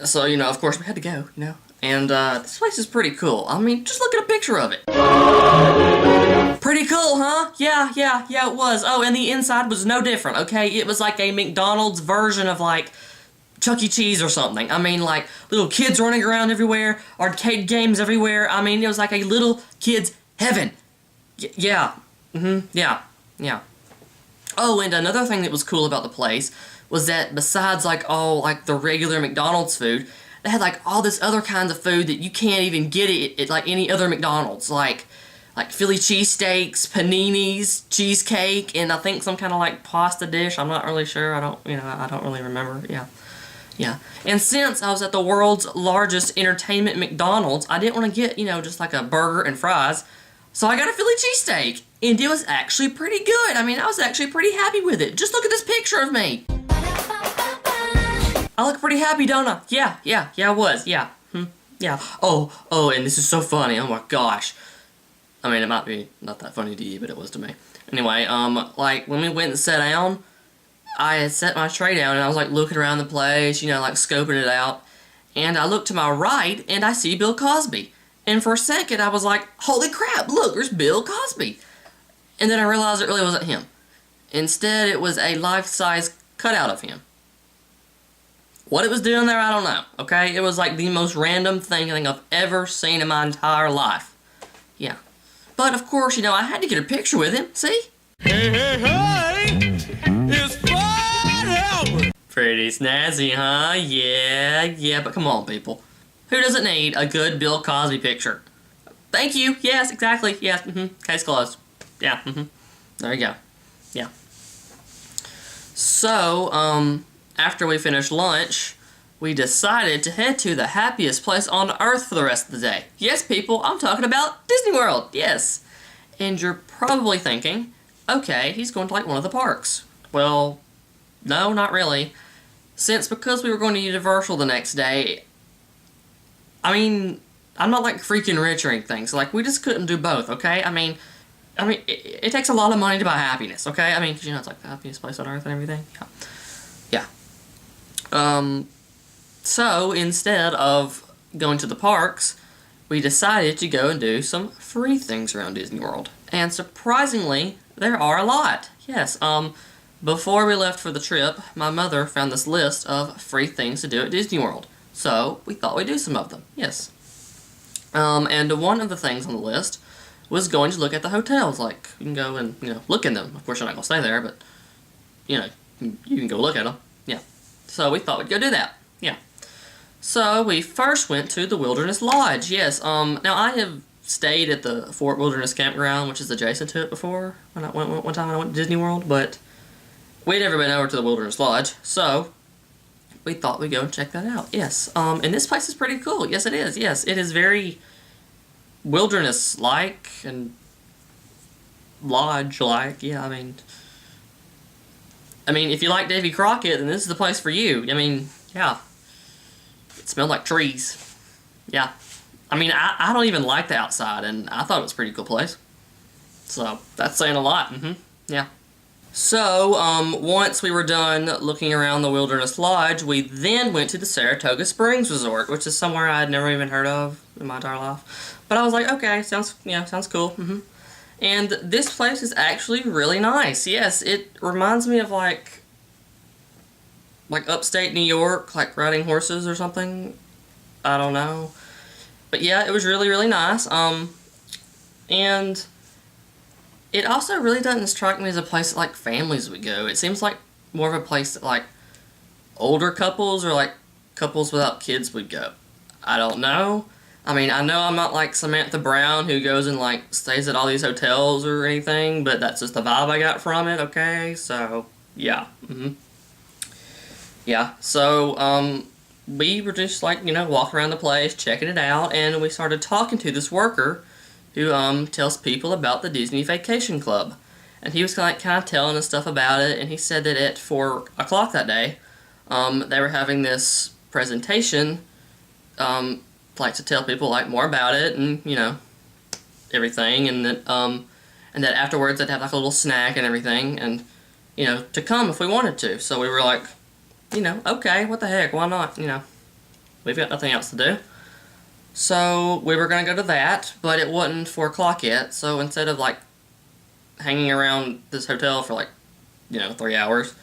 So, of course we had to go, And, this place is pretty cool. I mean, just look at a picture of it. Pretty cool, huh? Yeah, it was. Oh, and the inside was no different, okay? It was like a McDonald's version of, like, Chuck E. Cheese or something. I mean, like, little kids running around everywhere, arcade games everywhere. I mean, it was like a little kid's heaven. Yeah. Yeah. Oh, and another thing that was cool about the place was that besides, like, all, like, the regular McDonald's food, they had, like, all this other kinds of food that you can't even get at like, any other McDonald's. Like Philly cheesesteaks, paninis, cheesecake, and I think some kind of, like, pasta dish. I'm not really sure. I don't really remember. Yeah. And since I was at the world's largest entertainment McDonald's, I didn't want to get, just like a burger and fries. So I got a Philly cheesesteak, and it was actually pretty good. I mean, I was actually pretty happy with it. Just look at this picture of me. I look pretty happy, don't I? Yeah, I was, yeah. Yeah. Oh, and this is so funny, oh my gosh. I mean, it might be not that funny to you, but it was to me. Anyway, like, when we went and sat down, I had set my tray down, and I was, like, looking around the place, like, scoping it out, and I look to my right, and I see Bill Cosby. And for a second, I was like, holy crap, look, there's Bill Cosby. And then I realized it really wasn't him. Instead, it was a life-size cutout of him. What it was doing there, I don't know, okay? It was like the most random thing I think I've ever seen in my entire life. Yeah. But, of course, I had to get a picture with him, see? Hey! It's Fun Albert! Pretty snazzy, huh? Yeah, but come on, people. Who doesn't need a good Bill Cosby picture? Thank you. Yes, exactly. Yes. Case closed. Yeah. There you go. Yeah. So, after we finished lunch, we decided to head to the happiest place on Earth for the rest of the day. Yes, people, I'm talking about Disney World. Yes. And you're probably thinking, okay, he's going to like one of the parks. Well, no, not really. Because we were going to Universal the next day, I mean, I'm not, like, freaking rich or anything, so, like, we just couldn't do both, okay? I mean, it takes a lot of money to buy happiness, okay? I mean, because, it's, like, the happiest place on earth and everything. Yeah. So, instead of going to the parks, we decided to go and do some free things around Disney World. And surprisingly, there are a lot. Yes, before we left for the trip, my mother found this list of free things to do at Disney World. So, we thought we'd do some of them, yes. And one of the things on the list was going to look at the hotels. Like, you can go and, look in them. Of course, you're not going to stay there, but, you can go look at them. Yeah. So, we thought we'd go do that. Yeah. So, we first went to the Wilderness Lodge, yes. Now, I have stayed at the Fort Wilderness Campground, which is adjacent to it before, when I went one time when I went to Disney World, but we'd never been over to the Wilderness Lodge, so we thought we'd go and check that out, yes. And this place is pretty cool. Yes, it is. Yes, it is very wilderness-like and lodge-like. Yeah, I mean, if you like Davy Crockett, then this is the place for you. I mean, yeah. It smelled like trees. Yeah. I mean, I don't even like the outside, and I thought it was a pretty cool place. So, that's saying a lot. Yeah. So, once we were done looking around the Wilderness Lodge, we then went to the Saratoga Springs Resort, which is somewhere I had never even heard of in my entire life. But I was like, okay, sounds cool. And this place is actually really nice. Yes, it reminds me of like upstate New York, like riding horses or something. I don't know. But yeah, it was really, really nice. And it also really doesn't strike me as a place that, like, families would go. It seems like more of a place that, like, older couples or, like, couples without kids would go. I don't know. I mean, I know I'm not like Samantha Brown who goes and, like, stays at all these hotels or anything, but that's just the vibe I got from it, okay? So, yeah. Yeah, so, we were just, like, walking around the place, checking it out, and we started talking to this worker who tells people about the Disney Vacation Club. And he was kind of telling us stuff about it, and he said that at 4 o'clock that day, they were having this presentation, like to tell people like more about it, and everything, and that afterwards they'd have like a little snack and everything, and to come if we wanted to. So we were like, okay, what the heck, why not, We've got nothing else to do. So we were going to go to that, but it wasn't 4 o'clock yet. So instead of like hanging around this hotel for like, 3 hours,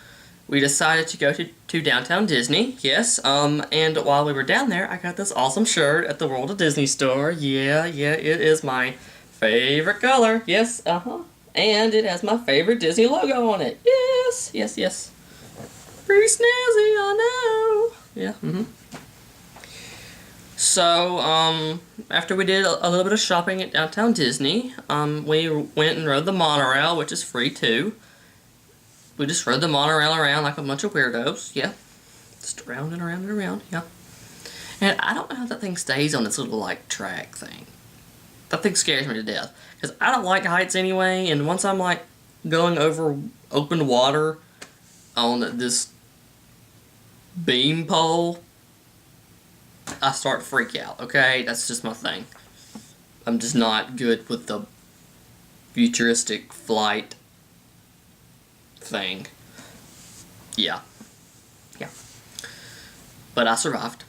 we decided to go to downtown Disney. Yes. And while we were down there, I got this awesome shirt at the World of Disney store. Yeah, it is my favorite color. Yes. And it has my favorite Disney logo on it. Yes. Pretty snazzy, I know. Yeah. So, after we did a little bit of shopping at downtown Disney, we went and rode the monorail, which is free too. We just rode the monorail around like a bunch of weirdos, yeah. Just around and around and around, yeah. And I don't know how that thing stays on its little, like, track thing. That thing scares me to death. Because I don't like heights anyway, and once I'm, like, going over open water on this beam pole, I start to freak out, okay? That's just my thing. I'm just not good with the futuristic flight thing. Yeah. But I survived.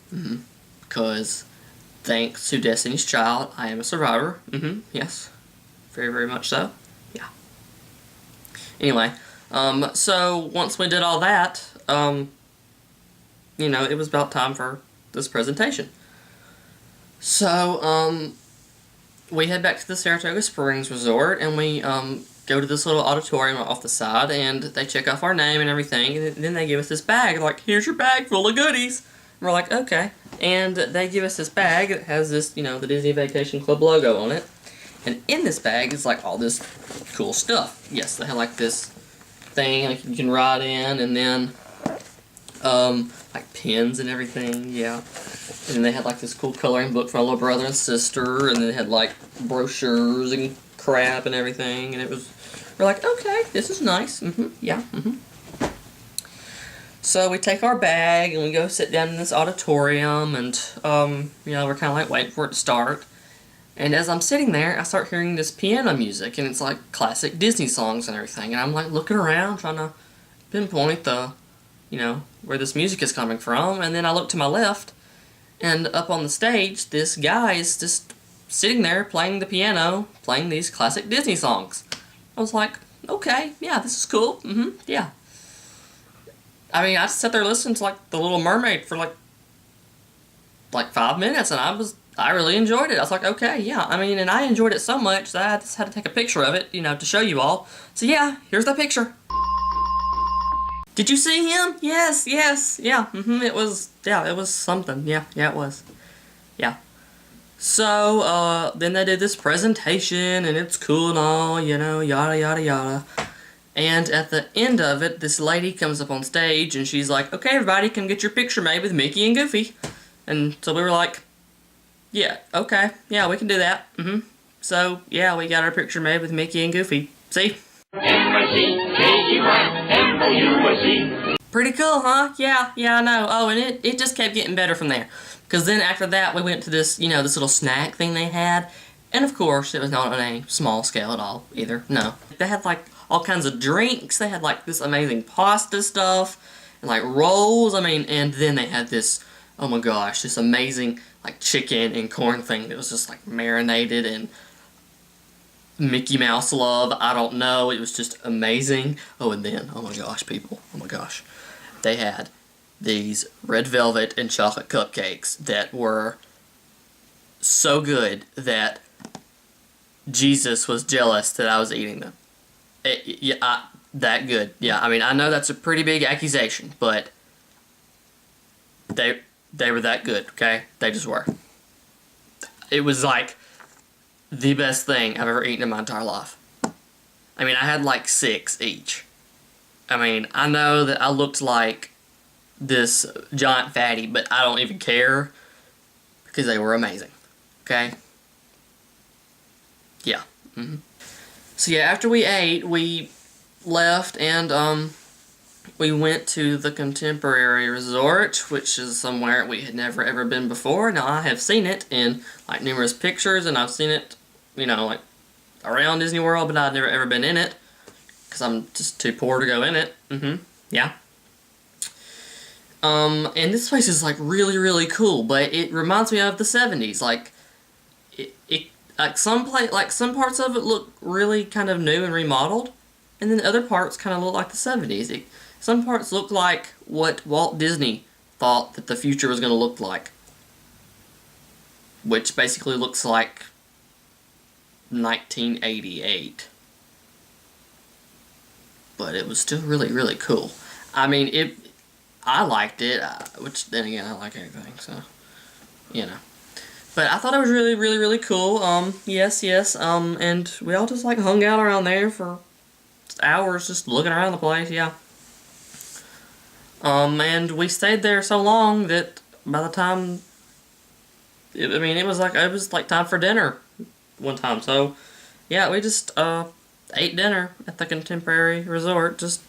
Because thanks to Destiny's Child, I am a survivor. Yes. Very, very much so. Yeah. Anyway, so once we did all that, it was about time for this presentation. So, we head back to the Saratoga Springs Resort, and we, go to this little auditorium off the side, and they check off our name and everything, and then they give us this bag, like, here's your bag full of goodies. And we're like, okay. And they give us this bag that has this, the Disney Vacation Club logo on it. And in this bag is, like, all this cool stuff. Yes, they have, like, this thing, like, you can write in, and then, like, pens and everything, yeah. And then they had, like, this cool coloring book for my little brother and sister, and then they had, like, brochures and crap and everything, and we're like, okay, this is nice, yeah. So we take our bag, and we go sit down in this auditorium, and, we're kind of, like, waiting for it to start. And as I'm sitting there, I start hearing this piano music, and it's, like, classic Disney songs and everything, and I'm, like, looking around, trying to pinpoint the, where this music is coming from, and then I look to my left, and up on the stage, this guy is just sitting there playing the piano, playing these classic Disney songs. I was like, okay, yeah, this is cool, yeah. I mean, I sat there listening to, like, The Little Mermaid for, like 5 minutes, and I really enjoyed it. I was like, okay, yeah, I mean, and I enjoyed it so much that I just had to take a picture of it, to show you all. So yeah, here's the picture. Did you see him? Yes, yeah, it was something, yeah, it was, yeah. So, then they did this presentation, and it's cool and all, yada, yada, yada. And at the end of it, this lady comes up on stage, and she's like, okay, everybody, come get your picture made with Mickey and Goofy. And so we were like, yeah, okay, yeah, we can do that, So, yeah, we got our picture made with Mickey and Goofy. See? M-I-C-K-E-Y-M-O-U-S-E. Pretty cool, huh? Yeah, I know. Oh, and it just kept getting better from there. Because then after that, we went to this, this little snack thing they had. And of course, it was not on a small scale at all, either. No. They had, like, all kinds of drinks. They had, like, this amazing pasta stuff. And, like, rolls. I mean, and then they had this, oh my gosh, this amazing, like, chicken and corn thing that was just, like, marinated and Mickey Mouse love. I don't know. It was just amazing. Oh, and then, oh my gosh, people. Oh my gosh. They had these red velvet and chocolate cupcakes that were so good that Jesus was jealous that I was eating them. That good. Yeah, I mean, I know that's a pretty big accusation, but they were that good, okay? They just were. It was like the best thing I've ever eaten in my entire life. I mean, I had like 6 each. I mean, I know that I looked like this giant fatty, but I don't even care because they were amazing. Okay? Yeah. So yeah, after we ate, we left and we went to the Contemporary Resort, which is somewhere we had never ever been before. Now, I have seen it in like numerous pictures, and I've seen it, like around Disney World, but I've never ever been in it because I'm just too poor to go in it. Yeah. And this place is like really, really cool, but it reminds me of the 70s. Like, like some parts of it look really kind of new and remodeled, and then other parts kind of look like the 70s. Some parts look like what Walt Disney thought that the future was going to look like, which basically looks like 1988. But it was still really, really cool. I mean, I liked it, which then again, I like everything, so, you know. But I thought it was really, really, really cool. Yes, and we all just like hung out around there for hours, just looking around the place, yeah. And we stayed there so long that by the time, it was like time for dinner one time. So, yeah, we just ate dinner at the Contemporary Resort, just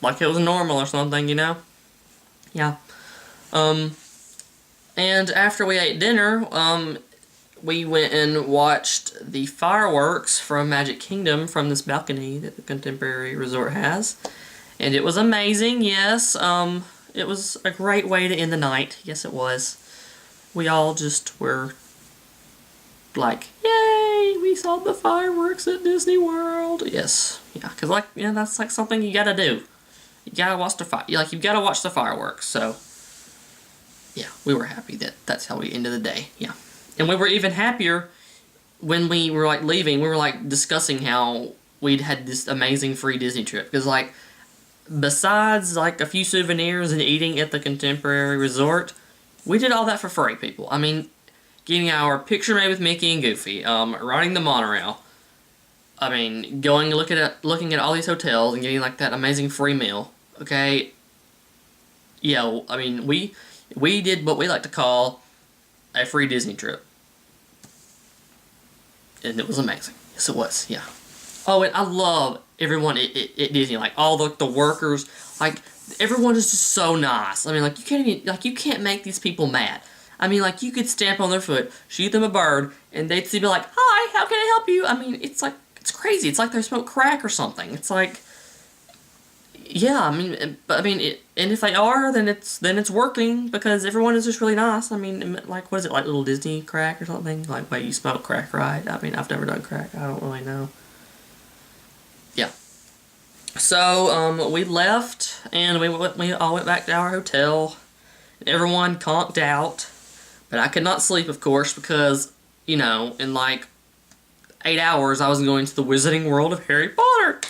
like it was normal or something, you know? Yeah. And after we ate dinner, we went and watched the fireworks from Magic Kingdom from this balcony that the Contemporary Resort has. And it was amazing, yes. It was a great way to end the night. Yes, it was. We all just were like, yay, we saw the fireworks at Disney World. Yes, yeah, because like, yeah, that's like something you gotta do. You gotta watch you gotta watch the fireworks, so yeah, we were happy that that's how we ended the day, yeah. And we were even happier when we were like leaving. We were like discussing how we'd had this amazing free Disney trip, because like, besides like a few souvenirs and eating at the Contemporary Resort, we did all that for free, people. I mean, getting our picture made with Mickey and Goofy, riding the monorail, I mean, looking at all these hotels and getting like that amazing free meal, okay? Yeah, I mean, we did what we like to call a free Disney trip. And it was amazing. Yes, it was, yeah. Oh, and I love everyone at Disney, like all the workers, like everyone is just so nice. I mean, like you can't make these people mad. I mean, like you could stamp on their foot, shoot them a bird, and they'd be like, "Hi, how can I help you?" I mean, it's crazy. It's like they smoke crack or something. It's like, yeah, I mean, and if they are, then it's working because everyone is just really nice. I mean, like, what is it, like little Disney crack or something? Like, wait, you smoke crack, right? I mean, I've never done crack. I don't really know. Yeah. So, we left, and we all went back to our hotel. Everyone conked out, but I could not sleep, of course, because, you know, in like 8 hours, I was going to the Wizarding World of Harry Potter.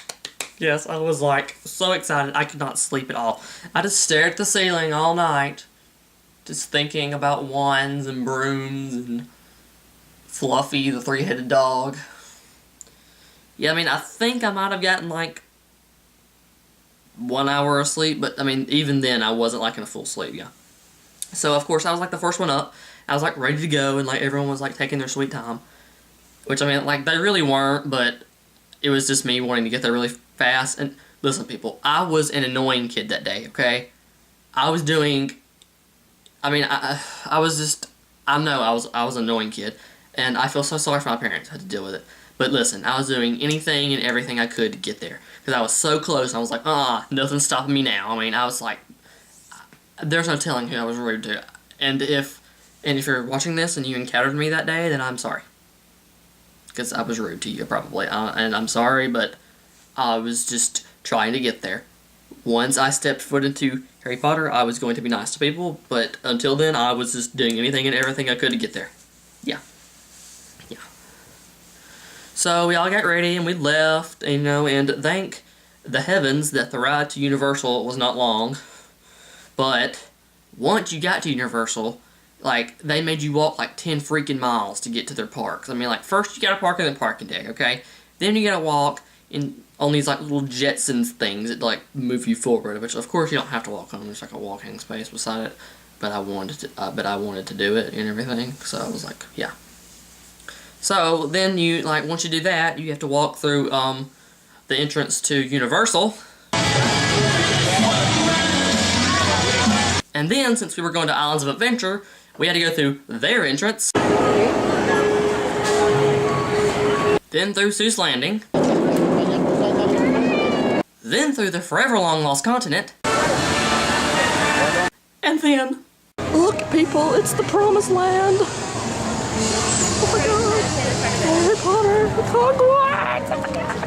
Yes, I was like so excited, I could not sleep at all. I just stared at the ceiling all night, just thinking about wands and brooms and Fluffy, the three-headed dog. Yeah, I mean, I think I might have gotten like 1 hour of sleep, but I mean, even then, I wasn't like in a full sleep, yeah. So, of course, I was like the first one up. I was like ready to go, and like everyone was like taking their sweet time. Which, I mean, like, they really weren't, but it was just me wanting to get there really fast. And listen, people, I was an annoying kid that day, okay? I was doing, I mean, I was just, I know I was an annoying kid, and I feel so sorry for my parents who had to deal with it. But listen, I was doing anything and everything I could to get there. Because I was so close, and I was like, nothing's stopping me now. I mean, I was like, there's no telling who I was rude to. And if you're watching this and you encountered me that day, then I'm sorry. Because I was rude to you, probably. And I'm sorry, but I was just trying to get there. Once I stepped foot into Harry Potter, I was going to be nice to people, but until then, I was just doing anything and everything I could to get there. Yeah. Yeah. So we all got ready, and we left, and thank the heavens that the ride to Universal was not long. But once you got to Universal, like, they made you walk like 10 freaking miles to get to their parks. I mean, like, first you gotta park in the parking deck, okay? Then you gotta walk on these, like, little Jetsons things that, like, move you forward, which, of course, you don't have to walk on. There's, like, a walking space beside it. But I wanted to do it and everything, so I was like, yeah. So, then you, like, once you do that, you have to walk through, the entrance to Universal. And then, since we were going to Islands of Adventure, we had to go through their entrance. Then through Seuss Landing. Then through the forever long lost continent. And then, look, people, it's the promised land. Oh my god. Harry Potter, it's Hogwarts.